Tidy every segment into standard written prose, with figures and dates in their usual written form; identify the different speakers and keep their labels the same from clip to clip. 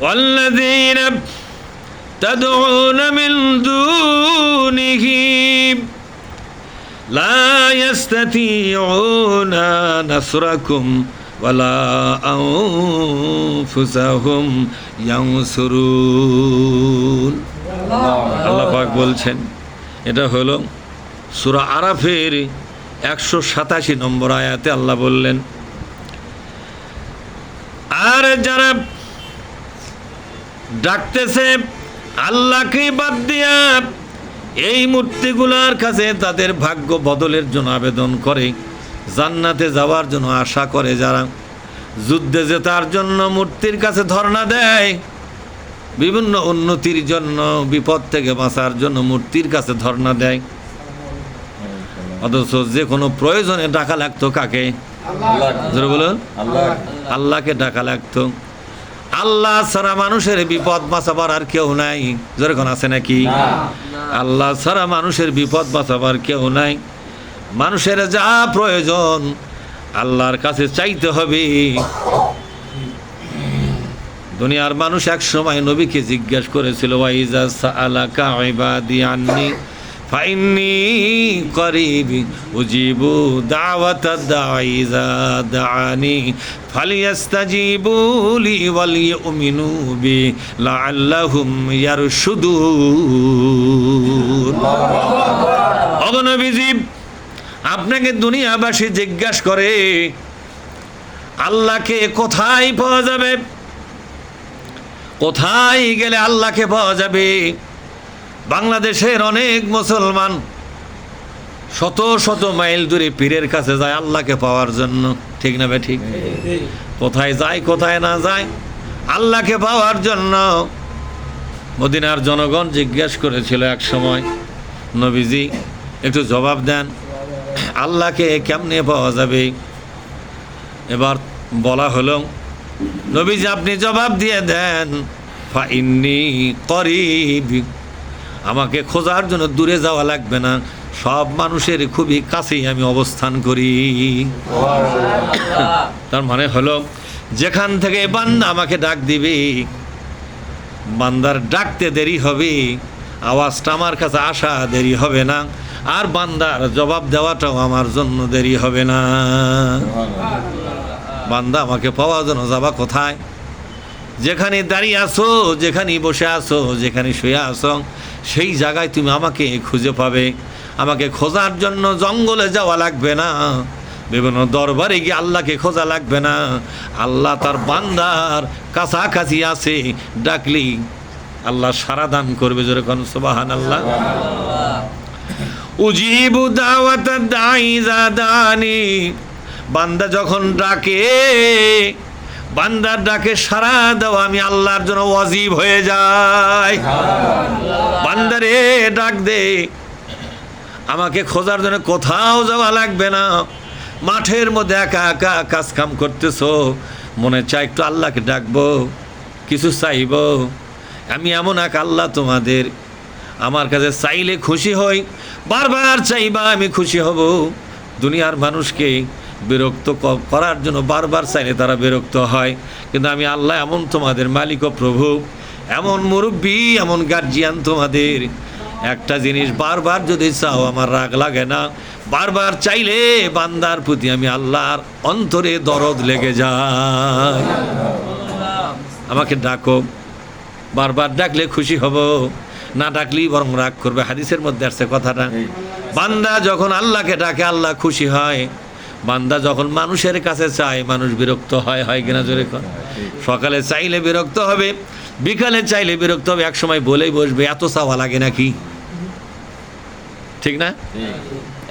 Speaker 1: ওয়াল্লাযীনা তাদউনা মিন দুনিহি লা ইস্তাতিউনা নাসরাকুম ওয়ালা আনফুসাহুম ইয়ানসুরুন। আল্লাহ পাক বলছেন, এটা হলো সূরা আরাফের 187 নম্বর আয়াতে আল্লাহ বললেন, আর যারা ডাকতেছে আল্লাহকে বাদ দিয়া এই মূর্তিগুলোর কাছে তাদের ভাগ্য বদলের জন্য আবেদন করে, জান্নাতে যাওয়ার জন্য আশা করে, যারা যুদ্ধে জেতার জন্য মূর্তির কাছে ধর্ণা দেয়, বিভিন্ন উন্নতির জন্য, বিপদ থেকে বাঁচার জন্য মূর্তির কাছে ধর্ণা দেয়, অথচ যে কোনো প্রয়োজনে ডাকা লাগতো কাকে? জোরে বলুন, আল্লাহকে ডাকা লাগতো। আল্লাহ ছাড়া মানুষের বিপদ বাঁচাবার আর কেউ নাই। জোরে কোন আছে নাকি? আল্লাহ ছাড়া মানুষের বিপদ বাঁচাবার কেউ নাই। মানুষের যা প্রয়োজন আল্লাহর কাছে চাইতে হবে। দুনিয়ার মানুষ এক সময় নবীকে জিজ্ঞাসা করেছিল, ওয়াইজা সাআলাকা ইবাদি আন্নী ফাইন্নী করিব উজিবু দাওয়াতাদ দাঈ ইযা দাআনি ফালিয়াস্তাজিবু লি ওয়াল ইউমিনু বি লাআল্লাহুম ইয়ারশুদুন। ওগো নবীজি, আপনাকে দুনিয়াবাসী জিজ্ঞাসা করে আল্লাহকে কোথায় পাওয়া যাবে, কোথায় গেলে আল্লাহকে পাওয়া যাবে? বাংলাদেশের অনেক মুসলমান শত শত মাইল দূরে পীরের কাছে যায় আল্লাহকে পাওয়ার জন্য, ঠিক না? ঠিক। কোথায় যায় কোথায় না যায় আল্লাহকে পাওয়ার জন্য। মদিনার জনগণ জিজ্ঞাসা করেছিল এক সময়, নবীজি একটু জবাব দেন, আল্লাহকে কেমনে পাওয়া যাবে? এবার বলা হলো, নবীজি আপনি জবাব দিয়ে দেন, ফাইন্নী করিব, আমাকে খোঁজার জন্য দূরে যাওয়া লাগবে না, সব মানুষের খুবই কাছেই আমি অবস্থান করি। তার মানে হলো, যেখান থেকে বান্দা আমাকে ডাক দিবে, বান্দার ডাকতে দেরি হবে, আওয়াজটা আমার কাছে আসা দেরি হবে না, আর বান্দার জবাব দেওয়াটাও আমার জন্য দেরি হবে না। বান্দা আমাকে পাওয়ার জন্য যাবা কোথায়? যেখানে দাঁড়িয়ে আসো, যেখানে বসে আসো, যেখানে শুয়ে আসো, সেই জায়গায় তুমি আমাকে খুঁজে পাবে। আমাকে খোঁজার জন্য জঙ্গলে যাওয়া লাগবে না, বিভিন্ন দরবারে গিয়ে আল্লাহকে খোঁজা লাগবে না। আল্লাহ তার বান্দার কাছাকাছি আছে, ডাকলি আল্লাহ সারা দান করবে। যেরকম সুবহানাল্লাহ। উজিবু দাওয়াতাদ দাঈ ইযা দাআনি, বান্দা যখন ডাকে, বান্দার ডাকে সাড়া দেওয়া আমি আল্লাহর জন্য ওয়াজিব হয়ে যায়। বান্দারে ডাক দে, আমাকে খোঁজার জন্য কোথাও যাওয়া লাগবে না। মাঠের মধ্যে একা একা কাজ কাম করতেছো, মনে চাই একটু আল্লাহকে ডাকবো, কিছু চাইবো, আমি এমন এক আল্লাহ তোমাদের আমার কাছে চাইলে খুশি হই, বারবার চাইবা আমি খুশি হব। দুনিয়ার মানুষকে বিরক্ত করার জন্য বারবার চাইলে তারা বিরক্ত হয়, কিন্তু আমি আল্লাহ এমন তোমাদের মালিক ও প্রভু, এমন মুরব্বী, এমন গার্জিয়ান তোমাদের। একটা জিনিস বারবার যদি চাও আমার রাগ লাগে না, বারবার চাইলে বান্দার প্রতি আমি আল্লাহর অন্তরে দরদ লেগে যায়। আমাকে ডাকো, বারবার ডাকলে খুশি হব, না ডাকলেই বরং রাগ করবে। হাদিসের মধ্যে আসছে কথাটা, বান্দা যখন আল্লাহকে ডাকে আল্লাহ খুশি হয়, বান্দা যখন মানুষের কাছে চায় মানুষ বিরক্ত হয়। হয় কিনা জোরে কর? সকালে চাইলে বিরক্ত হবে, বিকালে চাইলে বিরক্ত হবে, এক সময় বলেই বসবে এত চাওয়া লাগে নাকি, ঠিক না?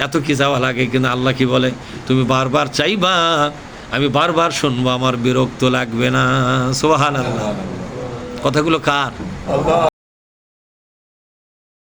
Speaker 1: এত কি চাওয়া লাগে? কিন্তু আল্লাহ কি বলে, তুমি বারবার চাইবা, আমি বারবার শুনবো, আমার বিরক্ত লাগবে না। সুবহানাল্লাহ। কথাগুলো কার?